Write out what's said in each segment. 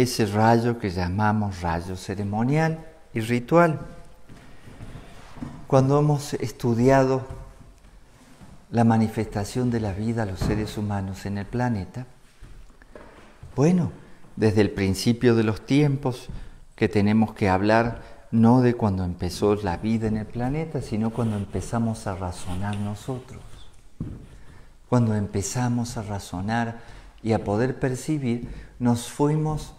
ese rayo que llamamos rayo ceremonial y ritual. Cuando hemos estudiado la manifestación de la vida a los seres humanos en el planeta, bueno, desde el principio de los tiempos que tenemos que hablar no de cuando empezó la vida en el planeta, sino cuando empezamos a razonar nosotros. Cuando empezamos a razonar y a poder percibir, nos fuimos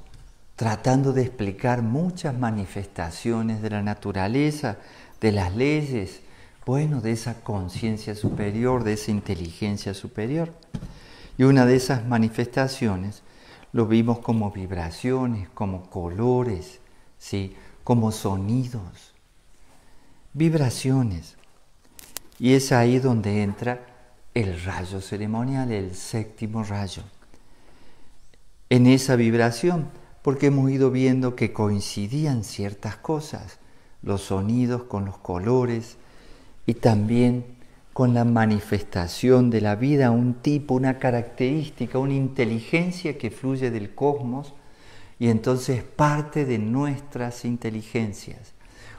tratando de explicar muchas manifestaciones de la naturaleza, de las leyes, bueno, de esa conciencia superior, de esa inteligencia superior. Y una de esas manifestaciones lo vimos como vibraciones, como colores, ¿sí? Como sonidos, vibraciones. Y es ahí donde entra el rayo ceremonial, el séptimo rayo. En esa vibración, porque hemos ido viendo que coincidían ciertas cosas, los sonidos con los colores y también con la manifestación de la vida, un tipo, una característica, una inteligencia que fluye del cosmos y entonces parte de nuestras inteligencias,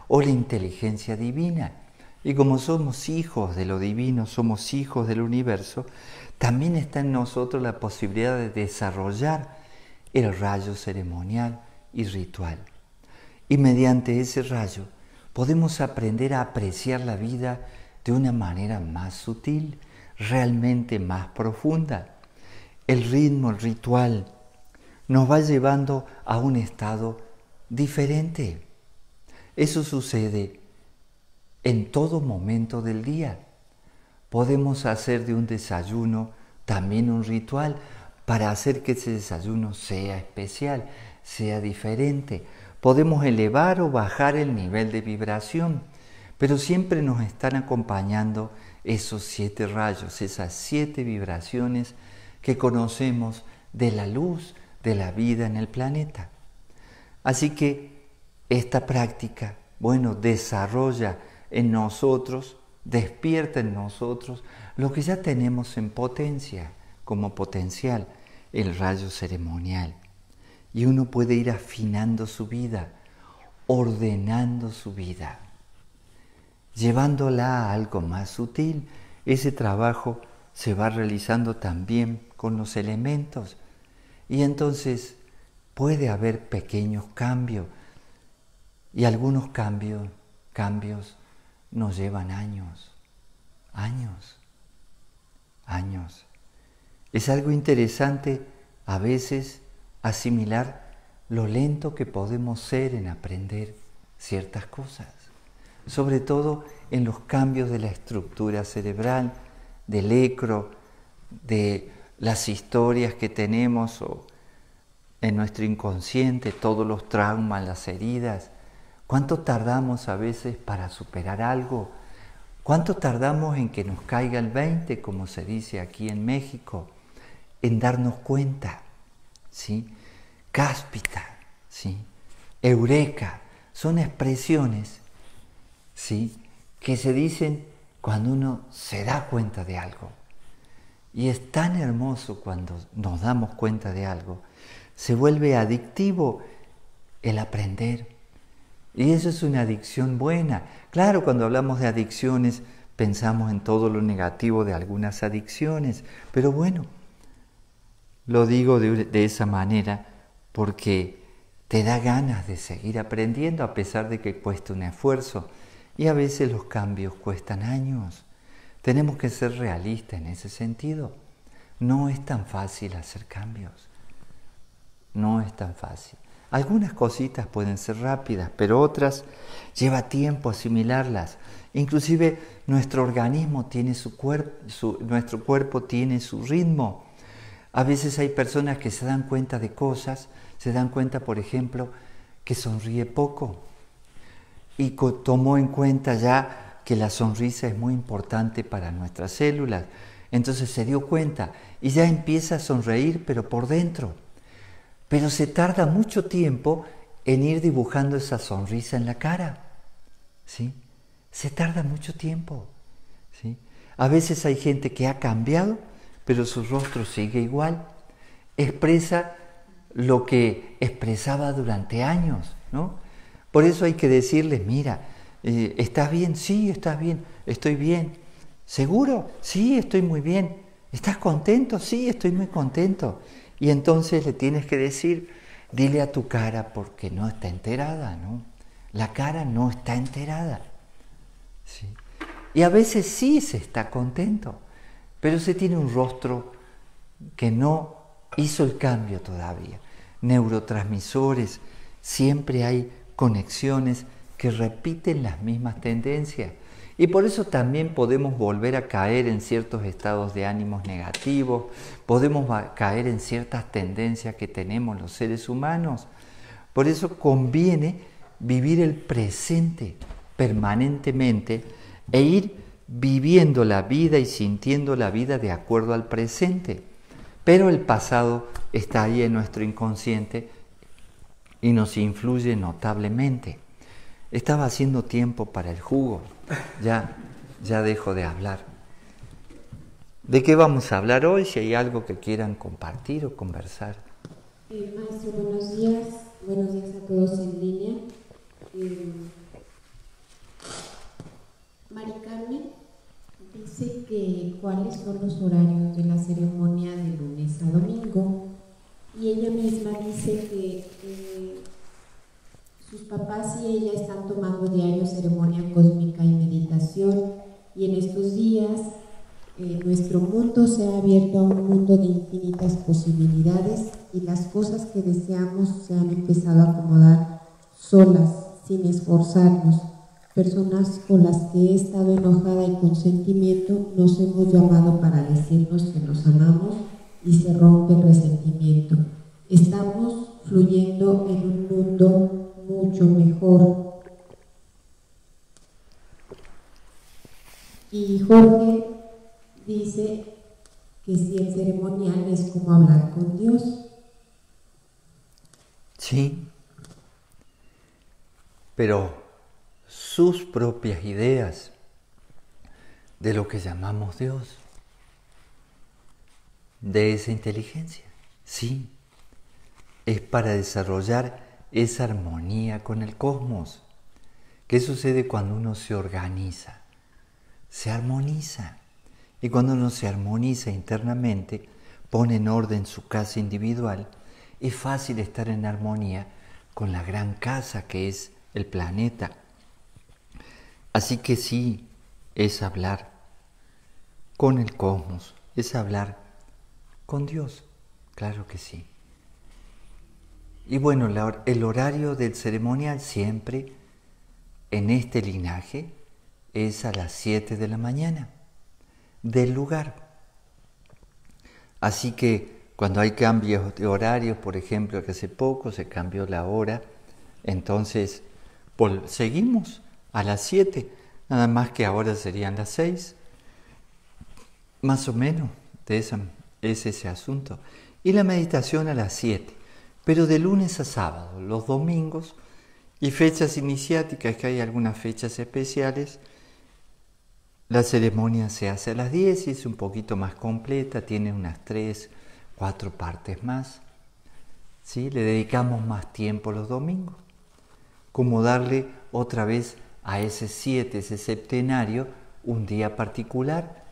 o la inteligencia divina. Y como somos hijos de lo divino, somos hijos del universo, también está en nosotros la posibilidad de desarrollar el rayo ceremonial y ritual. Y mediante ese rayo podemos aprender a apreciar la vida de una manera más sutil, realmente más profunda. El ritmo, el ritual, nos va llevando a un estado diferente. Eso sucede en todo momento del día. Podemos hacer de un desayuno también un ritual para hacer que ese desayuno sea especial, sea diferente. Podemos elevar o bajar el nivel de vibración, pero siempre nos están acompañando esos 7 rayos, esas 7 vibraciones que conocemos de la luz, de la vida en el planeta. Así que esta práctica, bueno, desarrolla en nosotros, despierta en nosotros lo que ya tenemos en potencia, como potencial, el rayo ceremonial. Y uno puede ir afinando su vida, ordenando su vida, llevándola a algo más sutil. Ese trabajo se va realizando también con los elementos. Y entonces puede haber pequeños cambios. Y algunos cambios nos llevan años. Es algo interesante a veces asimilar lo lento que podemos ser en aprender ciertas cosas, sobre todo en los cambios de la estructura cerebral, del ecro, de las historias que tenemos en nuestro inconsciente, todos los traumas, las heridas. ¿Cuánto tardamos a veces para superar algo? ¿Cuánto tardamos en que nos caiga el 20, como se dice aquí en México, en darnos cuenta? ¿Sí? Cáspita, ¿sí? Eureka, son expresiones, ¿sí?, que se dicen cuando uno se da cuenta de algo. Y es tan hermoso cuando nos damos cuenta de algo, se vuelve adictivo el aprender. Y eso es una adicción buena. Claro, cuando hablamos de adicciones pensamos en todo lo negativo de algunas adicciones, pero bueno, lo digo de esa manera porque te da ganas de seguir aprendiendo a pesar de que cuesta un esfuerzo. Y a veces los cambios cuestan años. Tenemos que ser realistas en ese sentido. No es tan fácil hacer cambios. No es tan fácil. Algunas cositas pueden ser rápidas, pero otras lleva tiempo asimilarlas. Inclusive nuestro organismo tiene nuestro cuerpo tiene su ritmo. A veces hay personas que se dan cuenta de cosas, se dan cuenta, por ejemplo, que sonríe poco. Y tomó en cuenta ya que la sonrisa es muy importante para nuestras células. Entonces se dio cuenta y ya empieza a sonreír, pero por dentro. Pero se tarda mucho tiempo en ir dibujando esa sonrisa en la cara, ¿sí? Se tarda mucho tiempo, ¿sí? A veces hay gente que ha cambiado, pero su rostro sigue igual. Expresa lo que expresaba durante años, ¿no? Por eso hay que decirles, mira, ¿estás bien? Sí, estás bien, estoy bien. ¿Seguro? Sí, estoy muy bien. ¿Estás contento? Sí, estoy muy contento. Y entonces le tienes que decir, dile a tu cara porque no está enterada, ¿no? La cara no está enterada. ¿Sí? Y a veces sí se está contento, pero se tiene un rostro que no hizo el cambio todavía. Neurotransmisores, siempre hay conexiones que repiten las mismas tendencias. Y por eso también podemos volver a caer en ciertos estados de ánimos negativos, podemos caer en ciertas tendencias que tenemos los seres humanos. Por eso conviene vivir el presente permanentemente e ir viviendo la vida y sintiendo la vida de acuerdo al presente. Pero el pasado está ahí en nuestro inconsciente y nos influye notablemente. Estaba haciendo tiempo para el jugo, ya dejo de hablar. ¿De qué vamos a hablar hoy? Si hay algo que quieran compartir o conversar. Maestro, buenos días a todos en línea. Mari Carmen dice que cuáles son los horarios de la ceremonia de lunes a domingo, y ella misma dice que sus papás y ella están tomando diario ceremonia cósmica y meditación, y en estos días nuestro mundo se ha abierto a un mundo de infinitas posibilidades, y las cosas que deseamos se han empezado a acomodar solas, sin esforzarnos. Personas con las que he estado enojada y con sentimiento nos hemos llamado para decirnos que nos amamos, y se rompe el resentimiento. Estamos fluyendo en un mundo mucho mejor. Y Jorge dice que si el ceremonial es como hablar con Dios. Sí, pero sus propias ideas de lo que llamamos Dios, de esa inteligencia, sí, es para desarrollar esa armonía con el cosmos. ¿Qué sucede cuando uno se organiza? Se armoniza. Y cuando uno se armoniza internamente, pone en orden su casa individual, es fácil estar en armonía con la gran casa que es el planeta. Así que sí, es hablar con el cosmos, es hablar con Dios, claro que sí. Y bueno, el horario del ceremonial siempre en este linaje es a las 7 de la mañana del lugar. Así que cuando hay cambios de horarios, por ejemplo, que hace poco se cambió la hora, entonces seguimos a las 7, nada más que ahora serían las 6, más o menos, es ese asunto. Y la meditación a las 7, pero de lunes a sábado, los domingos y fechas iniciáticas, que hay algunas fechas especiales. La ceremonia se hace a las 10 y es un poquito más completa, tiene unas 3, 4 partes más. ¿Sí? Le dedicamos más tiempo los domingos. Como darle otra vez a ese 7, ese septenario, un día particular,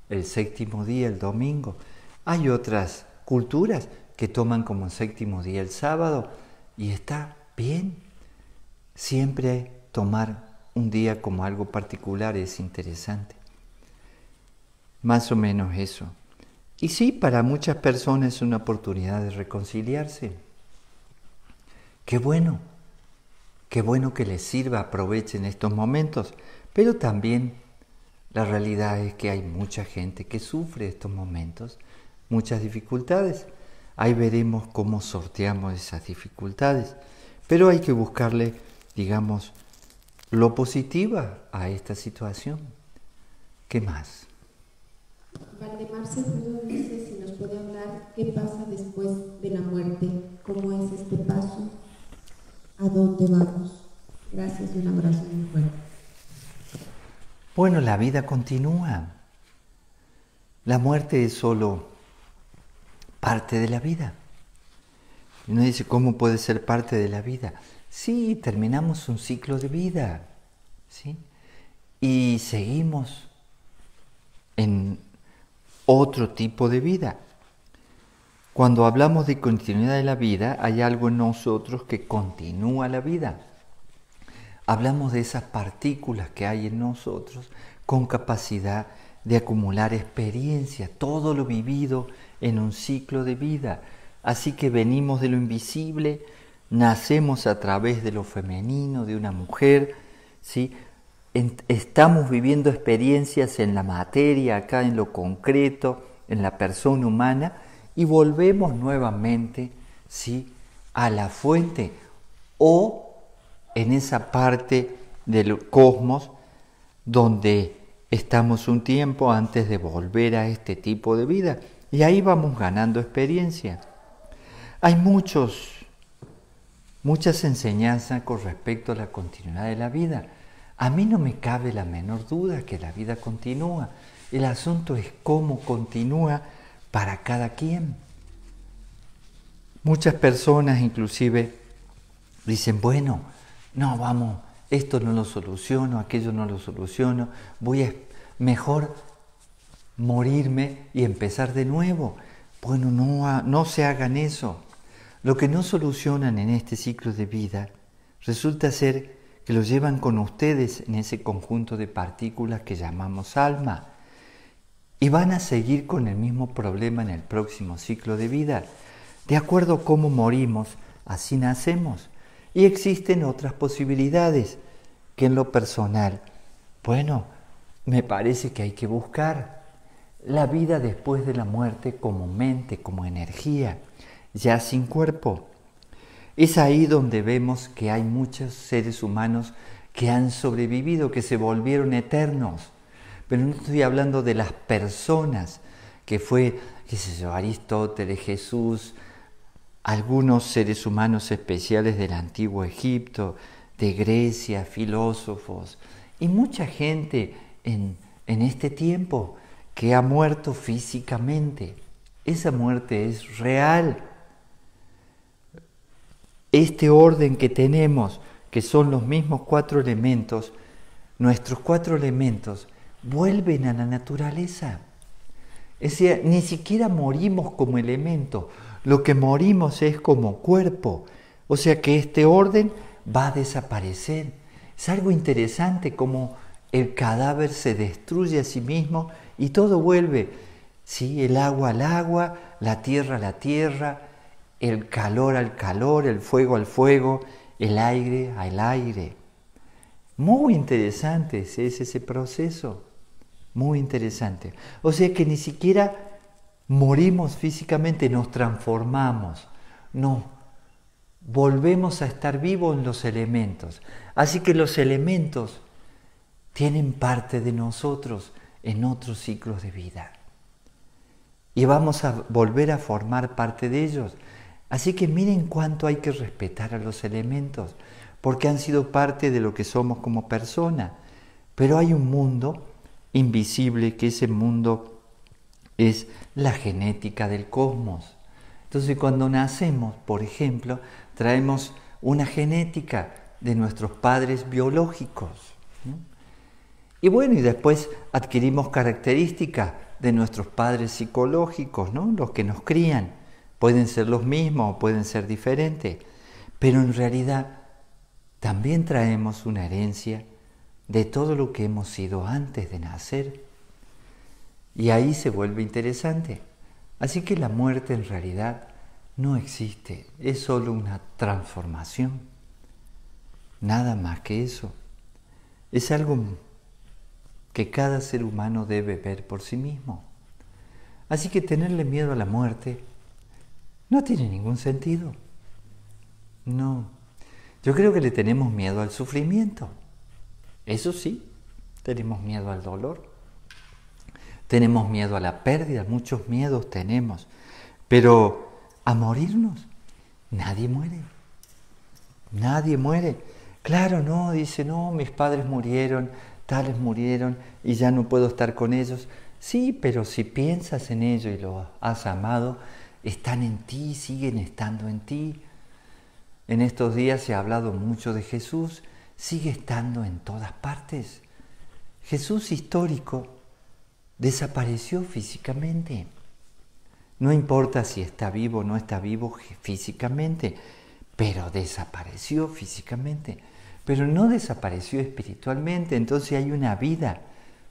el séptimo día, el domingo. Hay otras culturas que toman como séptimo día el sábado y está bien. Siempre tomar un día como algo particular es interesante. Más o menos eso. Y sí, para muchas personas es una oportunidad de reconciliarse. Qué bueno que les sirva, aprovechen estos momentos, pero también la realidad es que hay mucha gente que sufre estos momentos, muchas dificultades. Ahí veremos cómo sorteamos esas dificultades, pero hay que buscarle, digamos, lo positivo a esta situación. ¿Qué más? Valdemar Segundo dice si nos puede hablar qué pasa después de la muerte, cómo es este paso, a dónde vamos. Gracias y un abrazo muy fuerte. Bueno, la vida continúa. La muerte es solo parte de la vida. Y uno dice, ¿cómo puede ser parte de la vida? Sí, terminamos un ciclo de vida, ¿sí? Y seguimos en otro tipo de vida. Cuando hablamos de continuidad de la vida, hay algo en nosotros que continúa la vida. Hablamos de esas partículas que hay en nosotros con capacidad de acumular experiencia, todo lo vivido en un ciclo de vida. Así que venimos de lo invisible, nacemos a través de lo femenino, de una mujer, ¿sí? Estamos viviendo experiencias en la materia, acá en lo concreto, en la persona humana, y volvemos nuevamente, ¿sí?, a la fuente o en esa parte del cosmos donde estamos un tiempo antes de volver a este tipo de vida. Y ahí vamos ganando experiencia. Hay muchas enseñanzas con respecto a la continuidad de la vida. A mí no me cabe la menor duda que la vida continúa. El asunto es cómo continúa para cada quien. Muchas personas inclusive dicen, bueno, no, vamos, esto no lo soluciono, aquello no lo soluciono, mejor morirme y empezar de nuevo. Bueno, no se hagan eso. Lo que no solucionan en este ciclo de vida resulta ser que lo llevan con ustedes en ese conjunto de partículas que llamamos alma y van a seguir con el mismo problema en el próximo ciclo de vida. De acuerdo a cómo morimos, así nacemos. Y existen otras posibilidades que en lo personal, bueno, me parece que hay que buscar la vida después de la muerte como mente, como energía, ya sin cuerpo. Es ahí donde vemos que hay muchos seres humanos que han sobrevivido, que se volvieron eternos. Pero no estoy hablando de las personas, que fue, qué sé yo, Aristóteles, Jesús, algunos seres humanos especiales del antiguo Egipto, de Grecia, filósofos, y mucha gente en este tiempo que ha muerto físicamente. Esa muerte es real. Este orden que tenemos, que son los mismos 4 elementos, nuestros 4 elementos vuelven a la naturaleza. Es decir, ni siquiera morimos como elemento, lo que morimos es como cuerpo. O sea que este orden va a desaparecer. Es algo interesante como el cadáver se destruye a sí mismo y todo vuelve. ¿Sí? El agua al agua, la tierra a la tierra, el calor al calor, el fuego al fuego, el aire al aire. Muy interesante es ese proceso, muy interesante. O sea que ni siquiera morimos físicamente, nos transformamos, nos volvemos a estar vivos en los elementos. Así que los elementos tienen parte de nosotros en otros ciclos de vida. Y vamos a volver a formar parte de ellos. Así que miren cuánto hay que respetar a los elementos, porque han sido parte de lo que somos como personas. Pero hay un mundo invisible, que ese mundo es la genética del cosmos. Entonces cuando nacemos, por ejemplo, traemos una genética de nuestros padres biológicos, ¿no? Y bueno, y después adquirimos características de nuestros padres psicológicos, ¿no? Los que nos crían. Pueden ser los mismos o pueden ser diferentes, pero en realidad también traemos una herencia de todo lo que hemos sido antes de nacer. Y ahí se vuelve interesante. Así que la muerte en realidad no existe, es solo una transformación. Nada más que eso. Es algo que cada ser humano debe ver por sí mismo. Así que tenerle miedo a la muerte no tiene ningún sentido. No. Yo creo que le tenemos miedo al sufrimiento. Eso sí, tenemos miedo al dolor. Tenemos miedo a la pérdida, muchos miedos tenemos. Pero a morirnos, nadie muere. Nadie muere. Claro, no, dice, no, mis padres murieron, tales murieron y ya no puedo estar con ellos. Sí, pero si piensas en ello y lo has amado, están en ti, siguen estando en ti. En estos días se ha hablado mucho de Jesús, sigue estando en todas partes. Jesús histórico desapareció físicamente. No importa si está vivo o no está vivo físicamente, pero desapareció físicamente. Pero no desapareció espiritualmente. Entonces hay una vida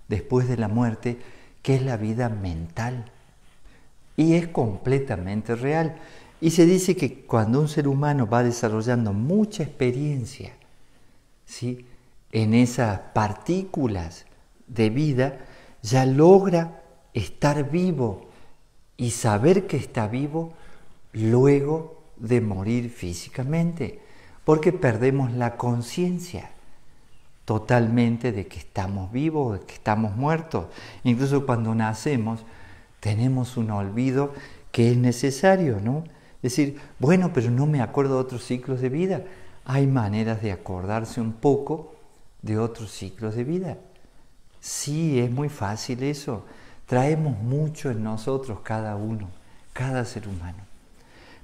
después de la muerte que es la vida mental. Y es completamente real. Y se dice que cuando un ser humano va desarrollando mucha experiencia, ¿sí?, en esas partículas de vida, ya logra estar vivo y saber que está vivo luego de morir físicamente, porque perdemos la conciencia totalmente de que estamos vivos, de que estamos muertos. Incluso cuando nacemos tenemos un olvido que es necesario, ¿no? Es decir, bueno, pero no me acuerdo de otros ciclos de vida. Hay maneras de acordarse un poco de otros ciclos de vida. Sí, es muy fácil eso. Traemos mucho en nosotros cada uno, cada ser humano.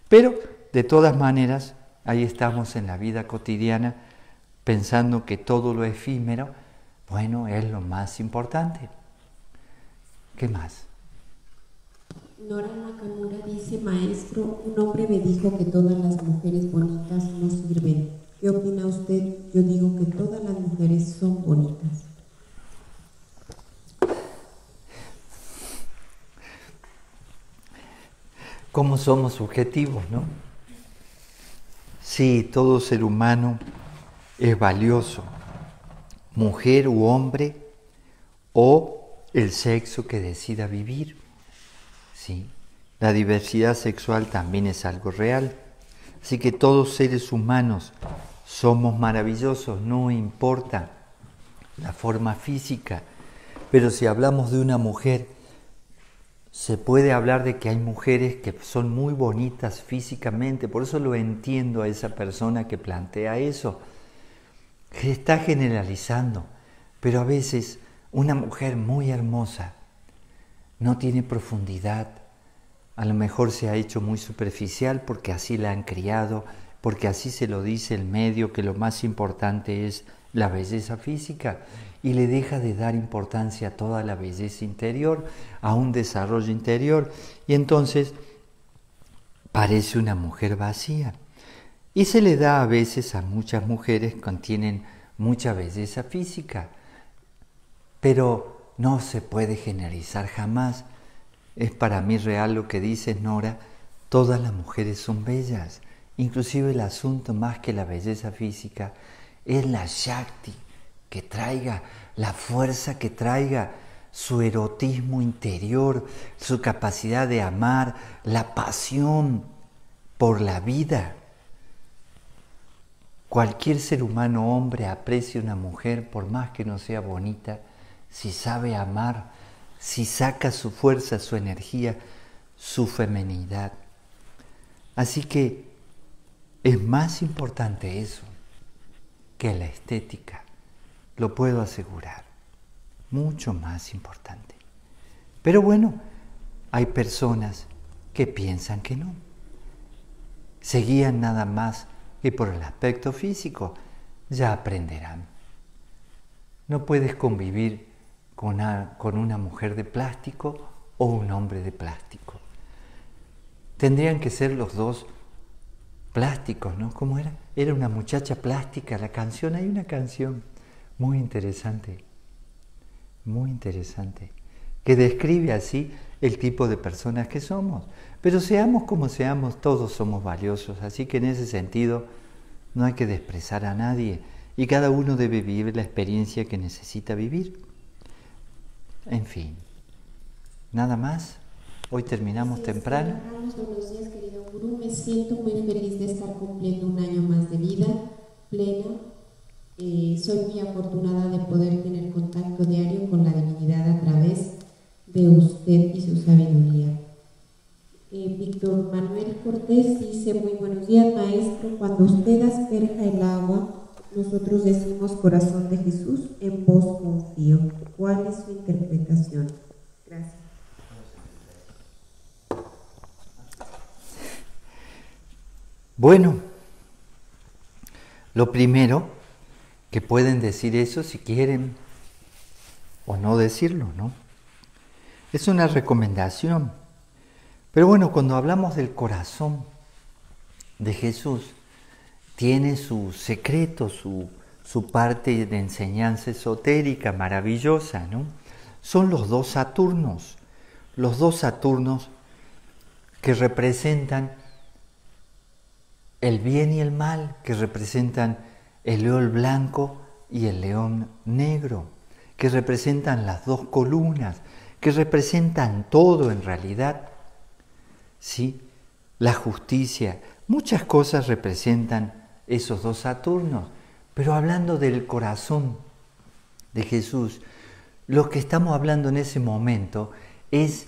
Pero, de todas maneras, ahí estamos en la vida cotidiana pensando que todo lo efímero, bueno, es lo más importante. ¿Qué más? Nora Nakamura dice: maestro, un hombre me dijo que todas las mujeres bonitas no sirven. ¿Qué opina usted? Yo digo que todas las mujeres son bonitas. ¿Cómo somos subjetivos, no? Sí, todo ser humano es valioso, mujer u hombre, o el sexo que decida vivir. Sí, la diversidad sexual también es algo real. Así que todos seres humanos somos maravillosos, no importa la forma física. Pero si hablamos de una mujer, se puede hablar de que hay mujeres que son muy bonitas físicamente. Por eso lo entiendo a esa persona que plantea eso. Que está generalizando, pero a veces una mujer muy hermosa no tiene profundidad. A lo mejor se ha hecho muy superficial porque así la han criado, porque así se lo dice el medio, que lo más importante es la belleza física, y le deja de dar importancia a toda la belleza interior, a un desarrollo interior, y entonces parece una mujer vacía. Y se le da a veces a muchas mujeres que tienen mucha belleza física, pero no se puede generalizar jamás. Es para mí real lo que dice Nora: todas las mujeres son bellas. Inclusive el asunto, más que la belleza física, es la Shakti que traiga, la fuerza que traiga, su erotismo interior, su capacidad de amar, la pasión por la vida. Cualquier ser humano, hombre, aprecia a una mujer, por más que no sea bonita, si sabe amar, si saca su fuerza, su energía, su feminidad. Así que es más importante eso que la estética, lo puedo asegurar, mucho más importante. Pero bueno, hay personas que piensan que no, se guían nada más que por el aspecto físico. Ya aprenderán. No puedes convivir con una mujer de plástico o un hombre de plástico. Tendrían que ser los dos plásticos, ¿no? ¿Cómo era? Era una muchacha plástica la canción. Hay una canción muy interesante, que describe así el tipo de personas que somos. Pero seamos como seamos, todos somos valiosos. Así que en ese sentido no hay que despreciar a nadie, y cada uno debe vivir la experiencia que necesita vivir. En fin, nada más. Hoy terminamos temprano. Buenos días, querido gurú. Me siento muy feliz de estar cumpliendo un año más de vida plena. Soy muy afortunada de poder tener contacto diario con la divinidad a través de usted y su sabiduría. Víctor Manuel Cortés dice: muy buenos días, maestro. Cuando usted asperja el agua, nosotros decimos corazón de Jesús, en vos confío. ¿Cuál es su interpretación? Gracias. Bueno, lo primero que pueden decir eso si quieren o no decirlo, ¿no? Es una recomendación. Pero bueno, cuando hablamos del corazón de Jesús, tiene su secreto, su parte de enseñanza esotérica maravillosa, ¿no? Son los dos Saturnos que representan el bien y el mal, que representan el león blanco y el león negro, que representan las dos columnas, que representan todo en realidad, ¿sí? La justicia, muchas cosas representan esos dos Saturnos, pero hablando del corazón de Jesús, lo que estamos hablando en ese momento es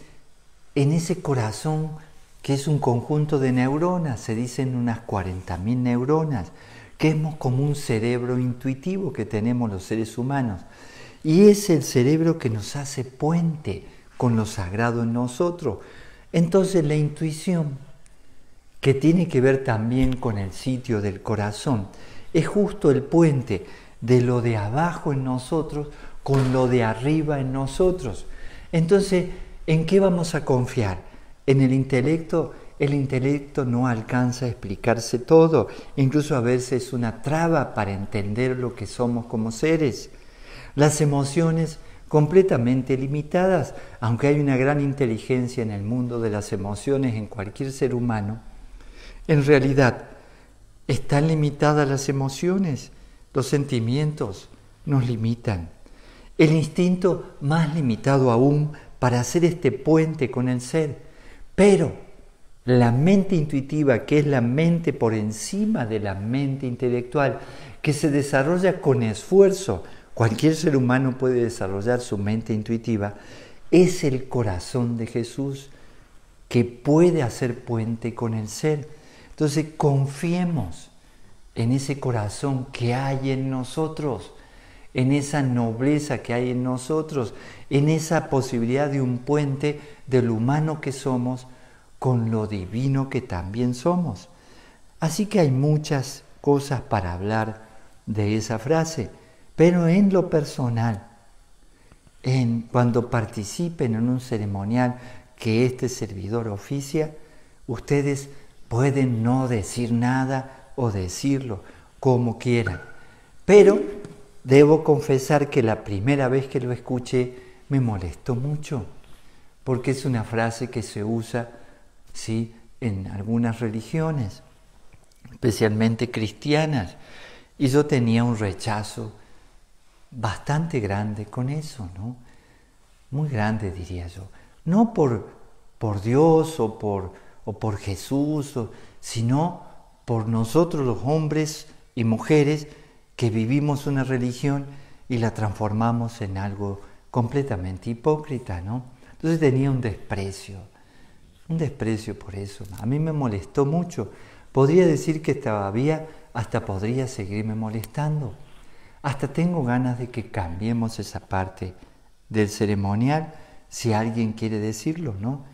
en ese corazón que es un conjunto de neuronas, se dicen unas 40.000 neuronas, que es como un cerebro intuitivo que tenemos los seres humanos. Y es el cerebro que nos hace puente con lo sagrado en nosotros. Entonces la intuición, que tiene que ver también con el sitio del corazón, es justo el puente de lo de abajo en nosotros con lo de arriba en nosotros. Entonces, ¿en qué vamos a confiar? ¿En el intelecto? El intelecto no alcanza a explicarse todo, incluso a veces es una traba para entender lo que somos como seres. Las emociones completamente limitadas, aunque hay una gran inteligencia en el mundo de las emociones en cualquier ser humano, en realidad están limitadas las emociones, los sentimientos nos limitan. El instinto más limitado aún para hacer este puente con el ser, pero la mente intuitiva, que es la mente por encima de la mente intelectual, que se desarrolla con esfuerzo, cualquier ser humano puede desarrollar su mente intuitiva, es el corazón de Jesús que puede hacer puente con el ser. Entonces confiemos en ese corazón que hay en nosotros, en esa nobleza que hay en nosotros, en esa posibilidad de un puente de lo humano que somos con lo divino que también somos. Así que hay muchas cosas para hablar de esa frase, pero en lo personal, cuando participen en un ceremonial que este servidor oficia, ustedes pueden no decir nada o decirlo como quieran. Pero debo confesar que la primera vez que lo escuché me molestó mucho, porque es una frase que se usa, ¿sí?, en algunas religiones, especialmente cristianas, y yo tenía un rechazo bastante grande con eso, ¿no? Muy grande, diría yo. No por Dios o por Jesús, sino por nosotros los hombres y mujeres que vivimos una religión y la transformamos en algo completamente hipócrita, ¿no? Entonces tenía un desprecio por eso. A mí me molestó mucho. Podría decir que todavía hasta podría seguirme molestando. Hasta tengo ganas de que cambiemos esa parte del ceremonial, si alguien quiere decirlo, ¿no?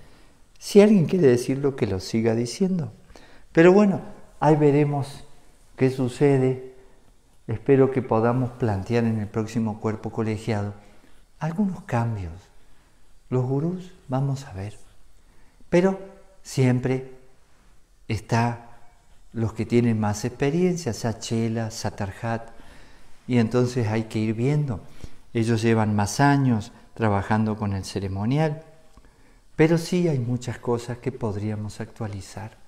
Si alguien quiere decirlo, que lo siga diciendo. Pero bueno, ahí veremos qué sucede. Espero que podamos plantear en el próximo cuerpo colegiado algunos cambios. Los gurús, vamos a ver. Pero siempre está los que tienen más experiencia, Sachela, Satarhat, y entonces hay que ir viendo. Ellos llevan más años trabajando con el ceremonial, pero sí hay muchas cosas que podríamos actualizar,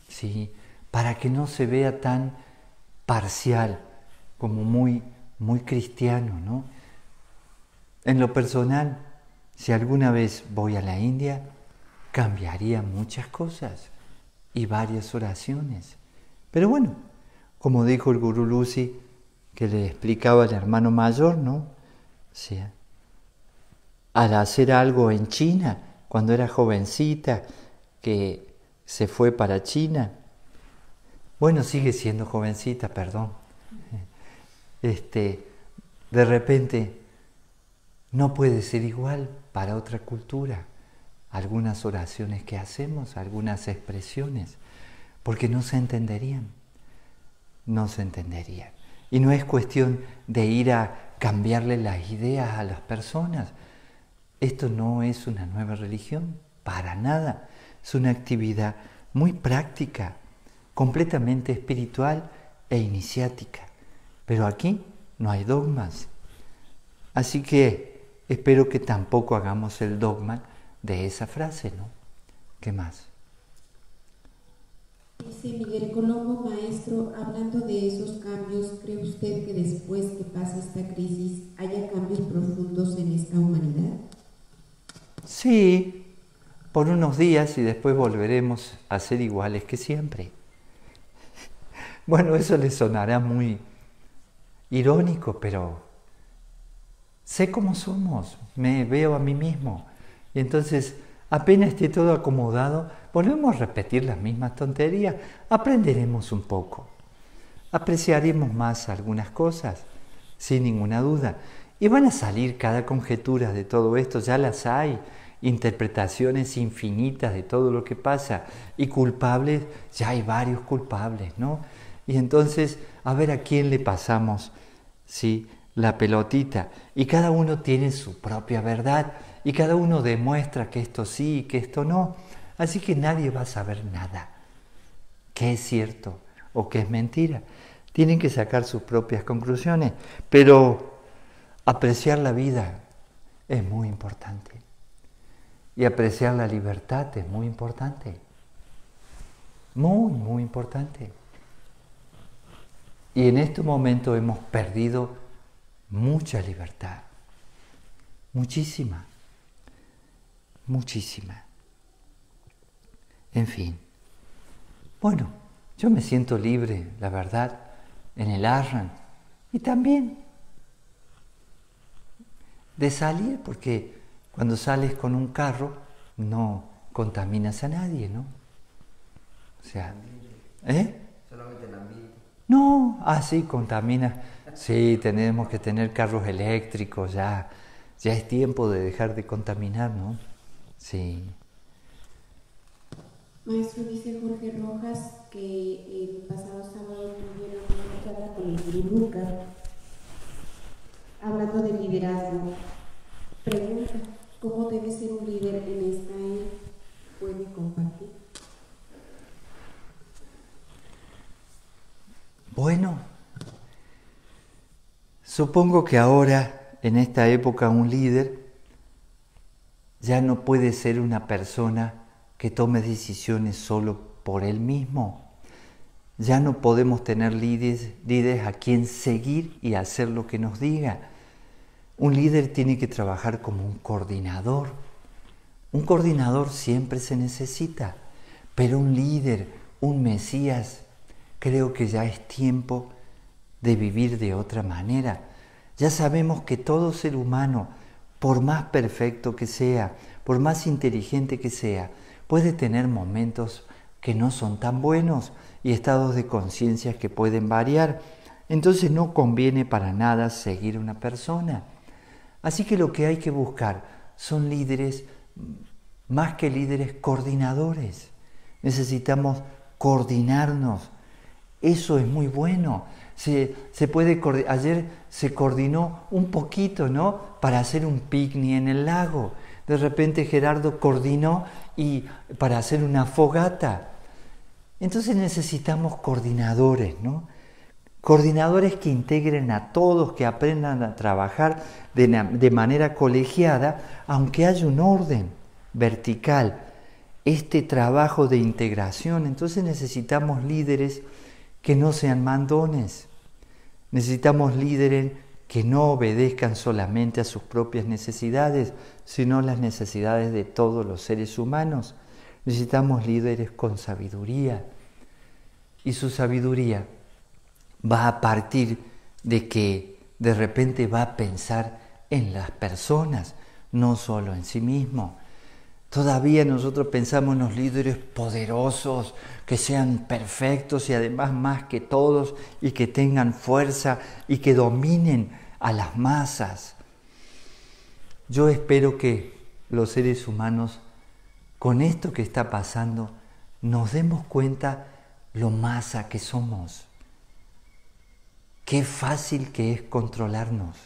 ¿sí?, para que no se vea tan parcial, como muy cristiano, ¿no? En lo personal, si alguna vez voy a la India, cambiaría muchas cosas y varias oraciones. Pero bueno, como dijo el gurú Lucy, que le explicaba al hermano mayor, ¿no? O sea, al hacer algo en China, cuando era jovencita, que se fue para China, bueno, sigue siendo jovencita, perdón, de repente no puede ser igual para otra cultura, algunas oraciones que hacemos, algunas expresiones. porque no se entenderían. No se entenderían. Y no es cuestión de ir a cambiarle las ideas a las personas. Esto no es una nueva religión, para nada. Es una actividad muy práctica, completamente espiritual e iniciática. Pero aquí no hay dogmas. Así que espero que tampoco hagamos el dogma de esa frase, ¿no? ¿Qué más? Dice Miguel Colombo, maestro, hablando de esos cambios, ¿cree usted que después que pase esta crisis haya cambios profundos en esta humanidad? Sí, por unos días y después volveremos a ser iguales que siempre. Bueno, eso le sonará muy irónico, pero sé cómo somos, me veo a mí mismo. Y entonces, apenas esté todo acomodado, volvemos a repetir las mismas tonterías, aprenderemos un poco, apreciaremos más algunas cosas, sin ninguna duda. Y van a salir cada conjetura de todo esto, ya las hay, interpretaciones infinitas de todo lo que pasa, y culpables, ya hay varios culpables, ¿no? Y entonces, a ver a quién le pasamos, ¿sí?, la pelotita, y cada uno tiene su propia verdad, y cada uno demuestra que esto sí y que esto no, así que nadie va a saber nada, qué es cierto o qué es mentira. Tienen que sacar sus propias conclusiones, pero apreciar la vida es muy importante, y apreciar la libertad es muy importante, muy, muy importante. Y en este momento hemos perdido mucha libertad, muchísima, muchísima. En fin, bueno, yo me siento libre, la verdad, en el ashram, y también de salir, porque cuando sales con un carro no contaminas a nadie, ¿no? O sea, Solamente el ambiente. No, sí, contamina. Sí, tenemos que tener carros eléctricos, ya es tiempo de dejar de contaminar, ¿no? Sí. Maestro, dice Jorge Rojas que el pasado sábado tuvieron una charla con el Gurú Luca, hablando de liderazgo. Pregunta, ¿cómo debe ser un líder en esta era? ¿Puede compartir? Bueno, supongo que ahora, en esta época, un líder ya no puede ser una persona que tome decisiones solo por él mismo. Ya no podemos tener líderes a quien seguir y hacer lo que nos diga. Un líder tiene que trabajar como un coordinador. Un coordinador siempre se necesita, pero un líder, un mesías, creo que ya es tiempo de vivir de otra manera. Ya sabemos que todo ser humano, por más perfecto que sea, por más inteligente que sea, puede tener momentos que no son tan buenos y estados de conciencia que pueden variar. Entonces no conviene para nada seguir a una persona. Así que lo que hay que buscar son líderes, más que líderes, coordinadores. Necesitamos coordinarnos. Eso es muy bueno. Ayer se coordinó un poquito, ¿no?, para hacer un picnic en el lago. De repente Gerardo coordinó para hacer una fogata. Entonces necesitamos coordinadores, ¿no? Coordinadores que integren a todos, que aprendan a trabajar de manera colegiada, aunque haya un orden vertical. Este trabajo de integración, entonces necesitamos líderes que no sean mandones. Necesitamos líderes que no obedezcan solamente a sus propias necesidades, sino las necesidades de todos los seres humanos. Necesitamos líderes con sabiduría. Y su sabiduría va a partir de que de repente va a pensar en las personas, no solo en sí mismo. Todavía nosotros pensamos en los líderes poderosos, que sean perfectos y además más que todos, y que tengan fuerza y que dominen a las masas. Yo espero que los seres humanos, con esto que está pasando, nos demos cuenta lo masa que somos. Qué fácil que es controlarnos.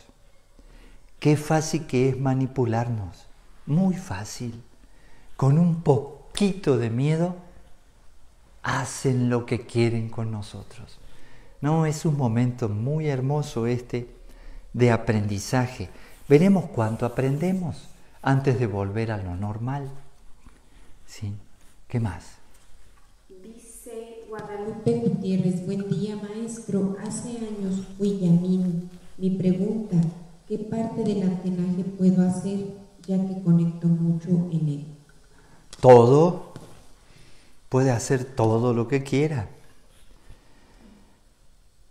Qué fácil que es manipularnos. Muy fácil. Con un poquito de miedo, hacen lo que quieren con nosotros. No, es un momento muy hermoso este de aprendizaje. Veremos cuánto aprendemos antes de volver a lo normal. ¿Sí? ¿Qué más? Dice Guadalupe Gutiérrez, buen día maestro, hace años fui Yamin. Mi pregunta, ¿qué parte del antenaje puedo hacer ya que conecto mucho en él? Todo, puede hacer todo lo que quiera.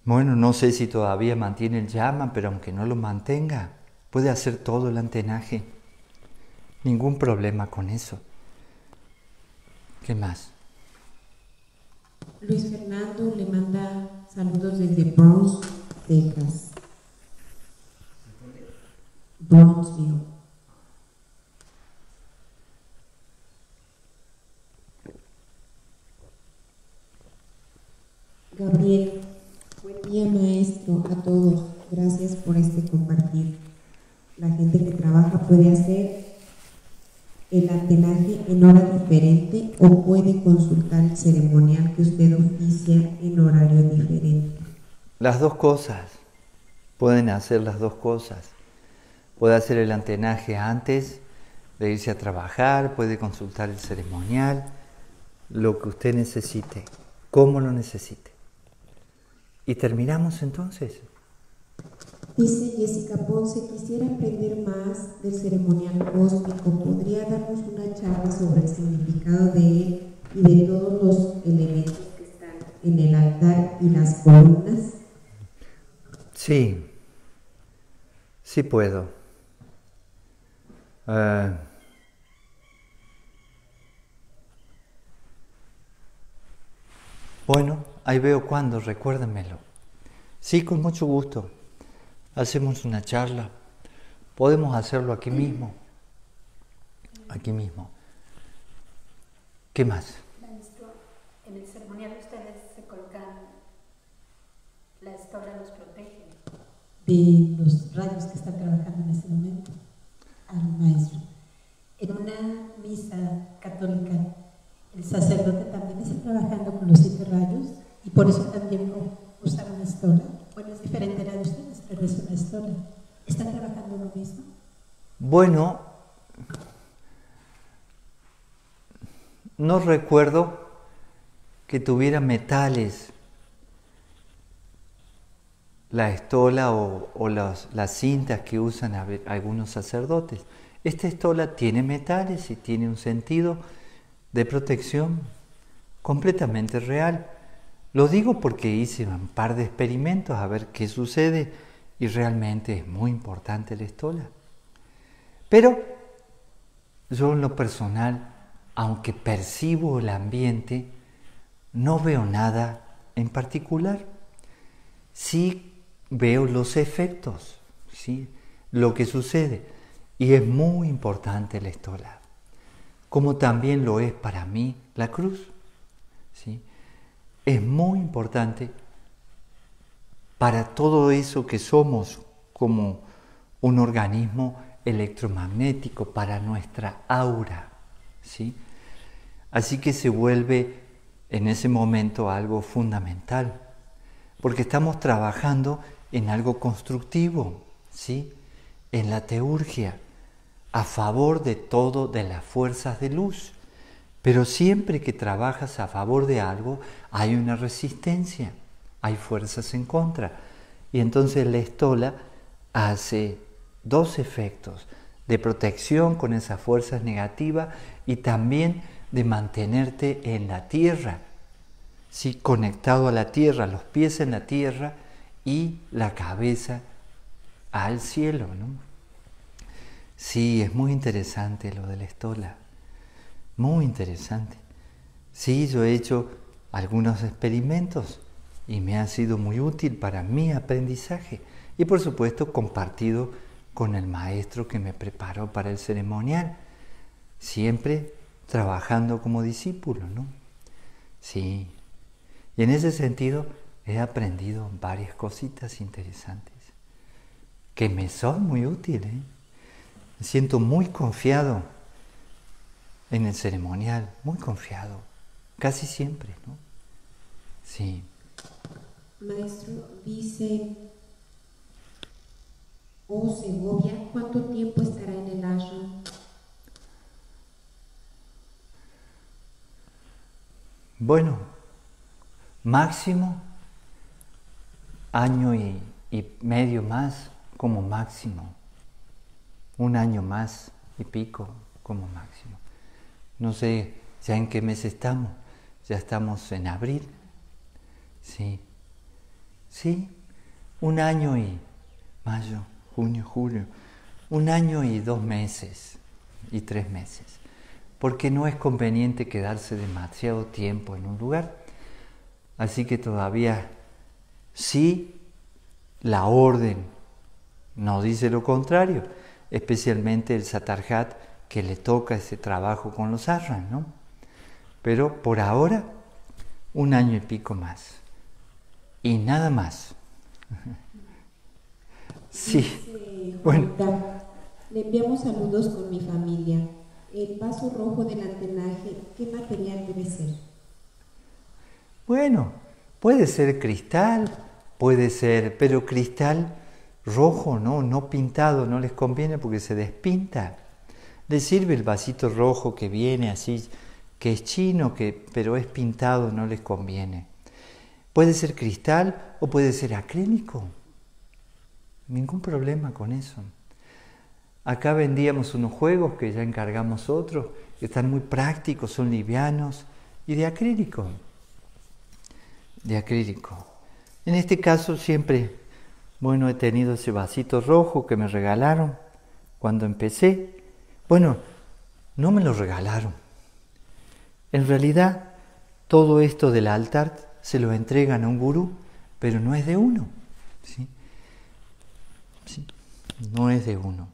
Bueno, no sé si todavía mantiene el llama, pero aunque no lo mantenga, puede hacer todo el antenaje. Ningún problema con eso. ¿Qué más? Luis Fernando le manda saludos desde Brownsville, Texas. Brownsville. Gabriel, buen día maestro a todos. Gracias por este compartir. La gente que trabaja puede hacer el antenaje en hora diferente o puede consultar el ceremonial que usted oficia en horario diferente. Las dos cosas. Pueden hacer las dos cosas. Puede hacer el antenaje antes de irse a trabajar, puede consultar el ceremonial, lo que usted necesite, como lo necesite. Y terminamos entonces. Dice Jessica Ponce, quisiera aprender más del ceremonial cósmico. ¿Podría darnos una charla sobre el significado de él y de todos los elementos que están en el altar y las columnas? Sí, sí puedo. Bueno, ahí veo cuándo, recuérdamelo. Sí, con mucho gusto. Hacemos una charla. Podemos hacerlo aquí mismo. Aquí mismo. ¿Qué más? Maestro, en el ceremonial ustedes se colocan, la estola los protege. De los rayos que están trabajando en este momento al maestro. En una misa católica, el sacerdote también está trabajando con los 7 rayos y por eso también usa una estola. Bueno, es diferente la de ustedes, pero es una estola. ¿Están trabajando lo mismo? Bueno, no recuerdo que tuviera metales la estola o las cintas que usan algunos sacerdotes. Esta estola tiene metales y tiene un sentido de protección completamente real. Lo digo porque hice un par de experimentos a ver qué sucede y realmente es muy importante la estola. Pero yo en lo personal, aunque percibo el ambiente, no veo nada en particular. Sí veo los efectos, ¿sí? Lo que sucede. Y es muy importante la estola, como también lo es para mí la cruz, ¿sí? Es muy importante para todo eso que somos como un organismo electromagnético, para nuestra aura, ¿sí? Así que se vuelve en ese momento algo fundamental, porque estamos trabajando en algo constructivo, ¿sí? En la teurgia, a favor de todo, de las fuerzas de luz. Pero siempre que trabajas a favor de algo, hay una resistencia, hay fuerzas en contra. Y entonces la estola hace 2 efectos, de protección con esas fuerzas negativas y también de mantenerte en la tierra, ¿sí? Conectado a la tierra, los pies en la tierra y la cabeza al cielo, ¿no? Sí, es muy interesante lo de la estola, muy interesante. Sí, yo he hecho algunos experimentos y me ha sido muy útil para mi aprendizaje y por supuesto compartido con el maestro que me preparó para el ceremonial, siempre trabajando como discípulo, ¿no? Sí. Y en ese sentido he aprendido varias cositas interesantes que me son muy útiles. Me siento muy confiado en el ceremonial, muy confiado, casi siempre, ¿no? Sí. Maestro, dice Segovia, ¿cuánto tiempo estará en el ashram? Bueno, máximo año y medio más como máximo. Un año más y pico como máximo. No sé ya en qué mes estamos. Ya estamos en abril. Sí. Sí, un año y mayo, junio, julio. Un año y 2 meses y 3 meses. Porque no es conveniente quedarse demasiado tiempo en un lugar. Así que todavía sí, la orden no dice lo contrario, especialmente el Satarjat que le toca ese trabajo con los ashrams, ¿no? Pero por ahora, un año y pico más. Y nada más. Sí. Dice Bueno. Juanita, le enviamos saludos con mi familia. El vaso rojo del antenaje, ¿qué material debe ser? Bueno, puede ser cristal, puede ser, pero cristal rojo, no pintado, no les conviene porque se despinta. Les sirve el vasito rojo que viene así, que es chino, pero es pintado, no les conviene. Puede ser cristal o puede ser acrílico. Ningún problema con eso. Acá vendíamos unos juegos que ya encargamos otros, que están muy prácticos, son livianos y de acrílico. De acrílico. En este caso siempre, bueno, he tenido ese vasito rojo que me regalaron cuando empecé. Bueno, no me lo regalaron. En realidad, todo esto del altar se lo entregan a un gurú, pero no es de uno. ¿Sí? Sí, no es de uno.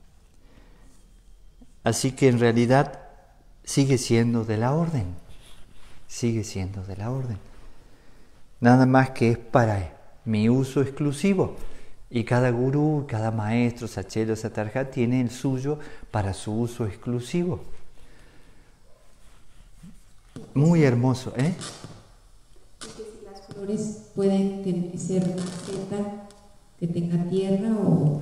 Así que en realidad sigue siendo de la orden. Sigue siendo de la orden. Nada más que es para mi uso exclusivo. Y cada gurú, cada maestro, sachelo, satarjat, tiene el suyo para su uso exclusivo. Muy hermoso, ¿eh? Y que si las flores pueden ser maceta que tenga tierra o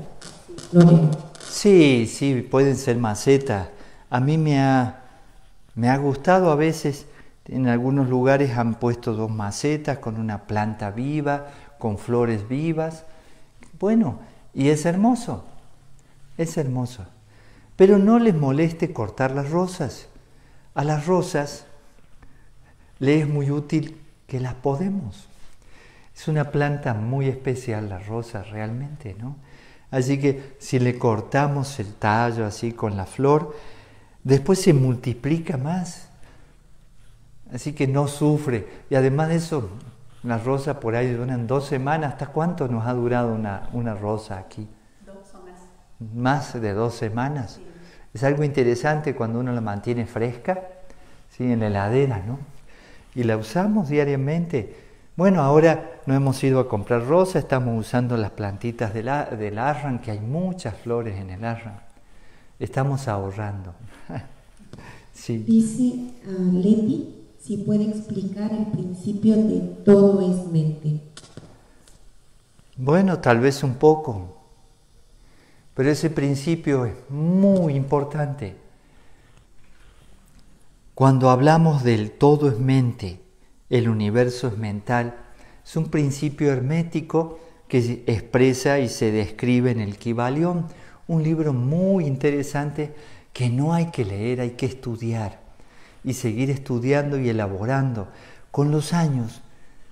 florero. Sí, pueden ser macetas. A mí me ha gustado a veces, en algunos lugares han puesto 2 macetas con una planta viva, con flores vivas. Bueno, y es hermoso. Pero no les moleste cortar las rosas. A las rosas les es muy útil que las podemos. Es una planta muy especial la rosa realmente, ¿no? Así que si le cortamos el tallo así con la flor, después se multiplica más. Así que no sufre. Y además de eso, las rosas por ahí duran 2 semanas. ¿Hasta cuánto nos ha durado una rosa aquí? 2 o más. Más de 2 semanas. Sí. Es algo interesante cuando uno la mantiene fresca, ¿sí? En la heladera, ¿no? Y la usamos diariamente. Bueno, ahora no hemos ido a comprar rosas, estamos usando las plantitas del ashram, que hay muchas flores en el ashram. Estamos ahorrando. Sí. Dice Leti, si puede explicar el principio de todo es mente. Bueno, tal vez un poco, pero ese principio es muy importante. Cuando hablamos del todo es mente, el universo es mental, es un principio hermético que expresa y se describe en el Kybalión, un libro muy interesante que no hay que leer, hay que estudiar y seguir estudiando y elaborando. Con los años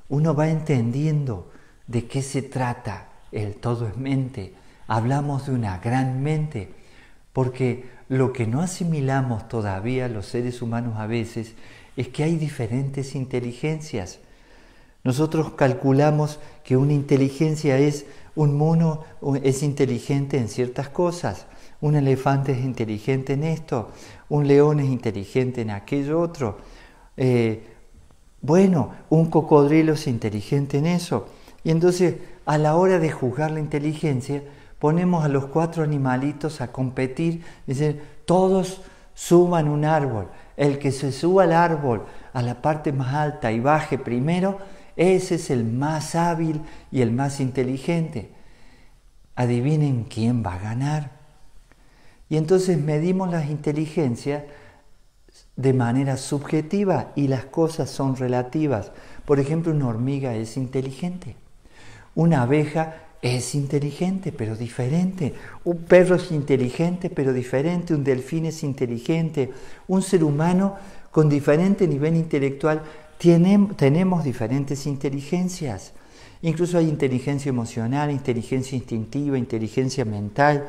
uno va entendiendo de qué se trata el todo es mente. Hablamos de una gran mente, porque lo que no asimilamos todavía los seres humanos a veces es que hay diferentes inteligencias. Nosotros calculamos que una inteligencia es un mono, es inteligente en ciertas cosas, un elefante es inteligente en esto, un león es inteligente en aquello otro. Bueno, un cocodrilo es inteligente en eso. Y entonces, a la hora de juzgar la inteligencia, ponemos a los 4 animalitos a competir. Dicen, todos suban un árbol. El que se suba al árbol a la parte más alta y baje primero, ese es el más hábil y el más inteligente. Adivinen quién va a ganar. Y entonces medimos las inteligencias de manera subjetiva y las cosas son relativas. Por ejemplo, una hormiga es inteligente. Una abeja es inteligente, pero diferente. Un perro es inteligente, pero diferente. Un delfín es inteligente. Un ser humano con diferente nivel intelectual tenemos diferentes inteligencias. Incluso hay inteligencia emocional, inteligencia instintiva, inteligencia mental,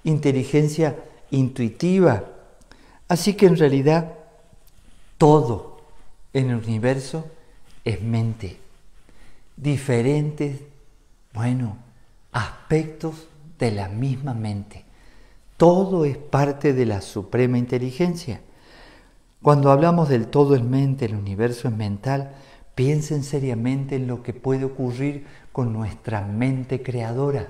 inteligencia intuitiva. Así que en realidad todo en el universo es mente. Diferentes, aspectos de la misma mente. Todo es parte de la suprema inteligencia. Cuando hablamos del todo es mente, el universo es mental, piensen seriamente en lo que puede ocurrir con nuestra mente creadora.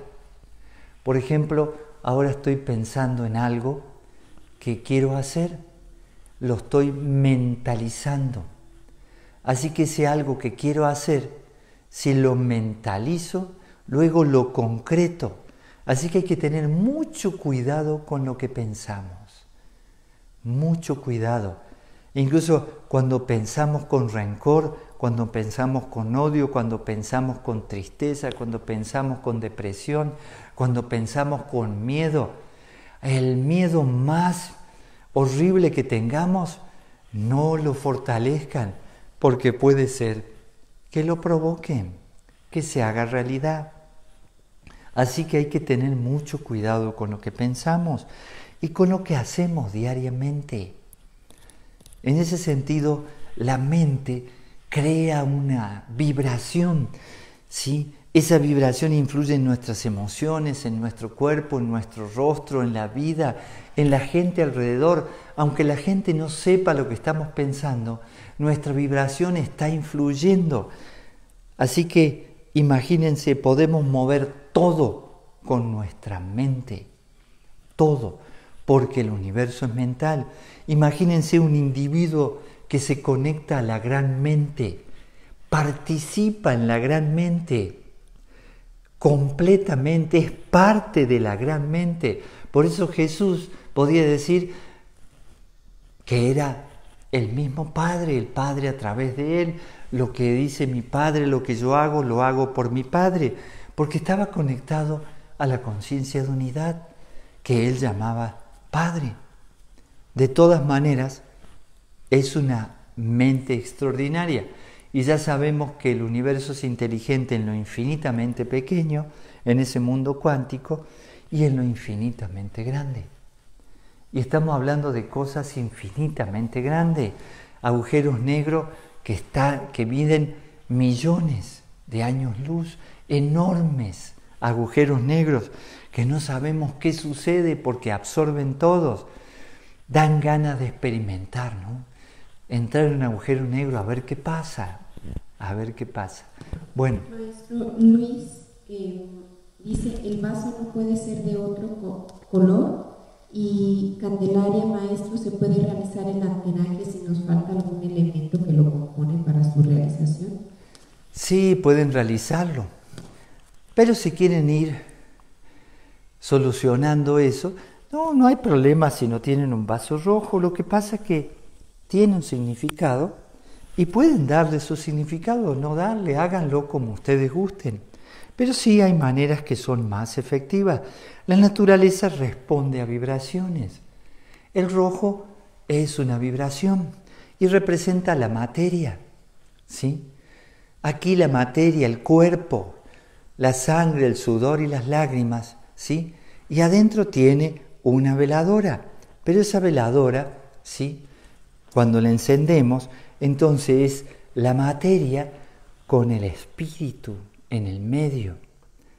Por ejemplo, ahora estoy pensando en algo que quiero hacer, lo estoy mentalizando. Así que ese algo que quiero hacer, si lo mentalizo, luego lo concreto. Así que hay que tener mucho cuidado con lo que pensamos. Mucho cuidado. Incluso cuando pensamos con rencor, cuando pensamos con odio, cuando pensamos con tristeza, cuando pensamos con depresión, cuando pensamos con miedo, el miedo más horrible que tengamos, no lo fortalezcan, porque puede ser que lo provoquen, que se haga realidad. Así que hay que tener mucho cuidado con lo que pensamos y con lo que hacemos diariamente. En ese sentido, la mente crea una vibración, ¿sí? Esa vibración influye en nuestras emociones, en nuestro cuerpo, en nuestro rostro, en la vida, en la gente alrededor. Aunque la gente no sepa lo que estamos pensando, nuestra vibración está influyendo. Así que imagínense, podemos mover todo con nuestra mente, todo, porque el universo es mental. Imagínense un individuo que se conecta a la gran mente, participa en la gran mente, completamente, es parte de la gran mente. Por eso Jesús podía decir que era el mismo Padre, el Padre a través de él. Lo que dice mi Padre, lo que yo hago, lo hago por mi Padre, porque estaba conectado a la conciencia de unidad que él llamaba Padre. De todas maneras, es una mente extraordinaria. Y ya sabemos que el universo es inteligente en lo infinitamente pequeño, en ese mundo cuántico, y en lo infinitamente grande. Y estamos hablando de cosas infinitamente grandes, agujeros negros que miden millones de años luz, enormes agujeros negros, que no sabemos qué sucede porque absorben todos. Dan ganas de experimentar, ¿no? Entrar en un agujero negro a ver qué pasa. A ver qué pasa. Bueno. Maestro Luis dice, el vaso no puede ser de otro color y Candelaria, maestro, se puede realizar el alteraje si nos falta algún elemento que lo compone para su realización. Sí, pueden realizarlo. Pero si quieren ir solucionando eso, no hay problema si no tienen un vaso rojo. Lo que pasa es que tiene un significado y pueden darle su significado o no darle, háganlo como ustedes gusten. Pero sí hay maneras que son más efectivas. La naturaleza responde a vibraciones. El rojo es una vibración y representa la materia, ¿sí? Aquí la materia, el cuerpo, la sangre, el sudor y las lágrimas, ¿sí? Y adentro tiene una veladora, pero esa veladora, ¿sí?, cuando la encendemos, entonces es la materia con el espíritu en el medio,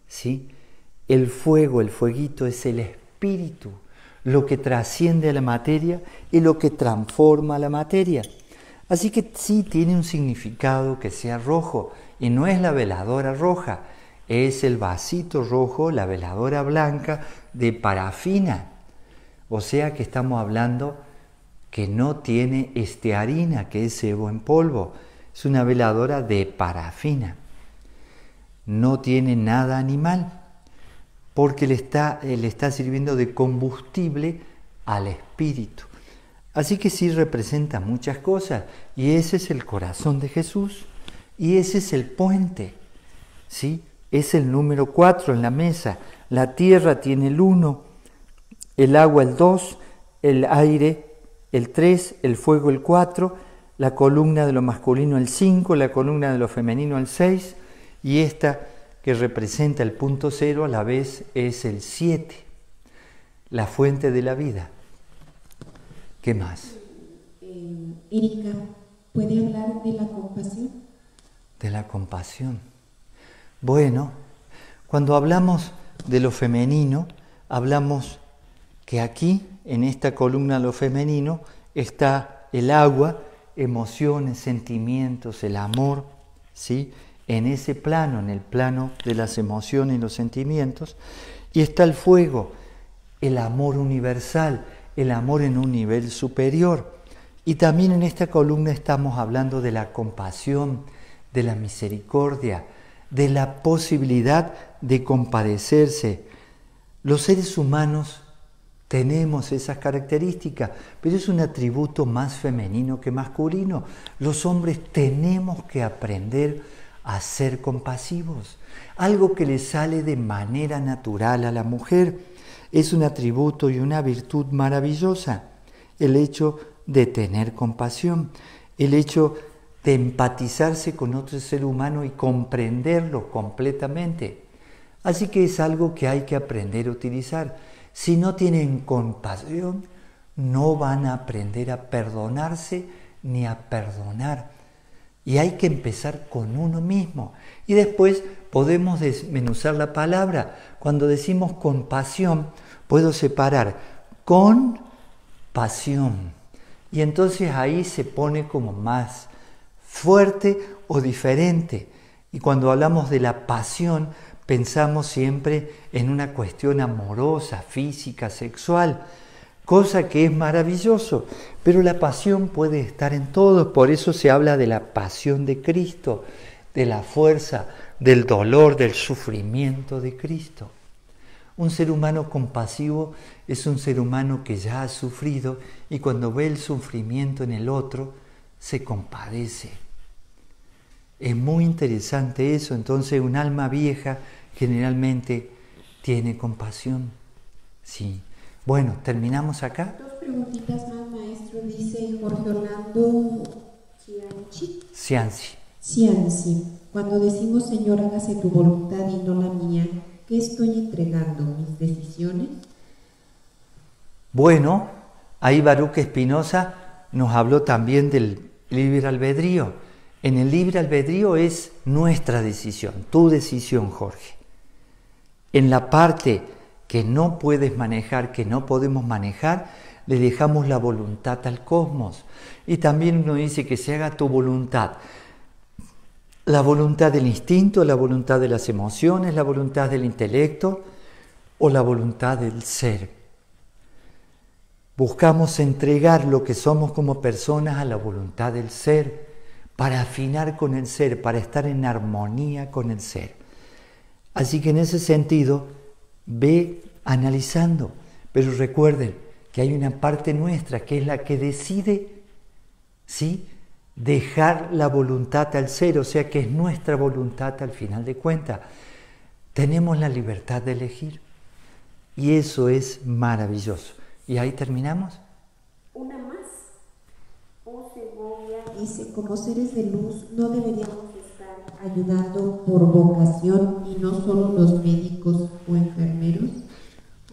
¿sí? El fuego, el fueguito es el espíritu, lo que trasciende a la materia y lo que transforma a la materia. Así que sí tiene un significado que sea rojo, y no es la veladora roja, es el vasito rojo, la veladora blanca de parafina. O sea que estamos hablando que no tiene estearina, que es sebo en polvo. Es una veladora de parafina. No tiene nada animal, porque le está sirviendo de combustible al espíritu. Así que sí representa muchas cosas, y ese es el corazón de Jesús, y ese es el puente, ¿sí? Es el número 4 en la mesa. La tierra tiene el 1, el agua el 2, el aire el 3, el fuego el 4, la columna de lo masculino el 5, la columna de lo femenino el 6, y esta que representa el punto 0 a la vez es el 7, la fuente de la vida. ¿Qué más? Erika, ¿puede hablar de la compasión? De la compasión. Bueno, cuando hablamos de lo femenino, hablamos que aquí, en esta columna lo femenino, está el agua, emociones, sentimientos, el amor, ¿sí? En ese plano, en el plano de las emociones y los sentimientos, y está el fuego, el amor universal, el amor en un nivel superior. Y también en esta columna estamos hablando de la compasión, de la misericordia, de la posibilidad de compadecerse. Los seres humanos tenemos esas características, pero es un atributo más femenino que masculino. Los hombres tenemos que aprender a ser compasivos, algo que le sale de manera natural a la mujer. Es un atributo y una virtud maravillosa, el hecho de tener compasión, el hecho de empatizarse con otro ser humano y comprenderlo completamente. Así que es algo que hay que aprender a utilizar. Si no tienen compasión, no van a aprender a perdonarse ni a perdonar. Y hay que empezar con uno mismo. Y después podemos desmenuzar la palabra. Cuando decimos compasión, puedo separar con pasión. Y entonces ahí se pone como más fuerte o diferente. Y cuando hablamos de la pasión, pensamos siempre en una cuestión amorosa, física, sexual, cosa que es maravilloso, pero la pasión puede estar en todos. Por eso se habla de la pasión de Cristo, de la fuerza, del dolor, del sufrimiento de Cristo. Un ser humano compasivo es un ser humano que ya ha sufrido y cuando ve el sufrimiento en el otro, se compadece. Es muy interesante eso. Entonces, un alma vieja generalmente tiene compasión. Sí. Bueno, ¿terminamos acá? Dos preguntitas más, maestro. Dice Jorge Orlando Cianci. Cuando decimos, Señor, hágase tu voluntad y no la mía, ¿qué estoy entregando? ¿Mis decisiones? Bueno, ahí Baruch Espinosa nos habló también del libre albedrío. En el libre albedrío es nuestra decisión, tu decisión, Jorge. En la parte que no puedes manejar, que no podemos manejar, le dejamos la voluntad al cosmos. Y también uno dice que se haga tu voluntad. La voluntad del instinto, la voluntad de las emociones, la voluntad del intelecto o la voluntad del ser. Buscamos entregar lo que somos como personas a la voluntad del ser, para afinar con el ser, para estar en armonía con el ser. Así que en ese sentido, ve analizando, pero recuerden que hay una parte nuestra que es la que decide, ¿sí?, dejar la voluntad al ser, o sea que es nuestra voluntad al final de cuentas. Tenemos la libertad de elegir y eso es maravilloso. ¿Y ahí terminamos? Una más. Dice, como seres de luz, ¿no deberíamos estar ayudando por vocación y no solo los médicos o enfermeros?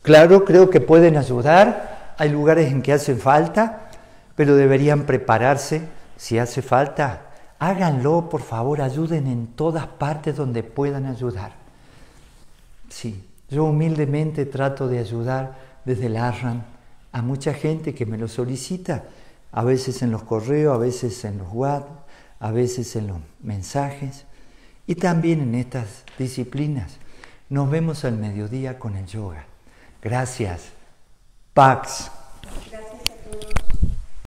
Claro, creo que pueden ayudar. Hay lugares en que hace falta, pero deberían prepararse. Si hace falta, háganlo, por favor, ayuden en todas partes donde puedan ayudar. Sí, yo humildemente trato de ayudar desde el Ashram a mucha gente que me lo solicita. a veces en los correos, a veces en los WhatsApp, a veces en los mensajes y también en estas disciplinas. Nos vemos al mediodía con el yoga. Gracias. Pax.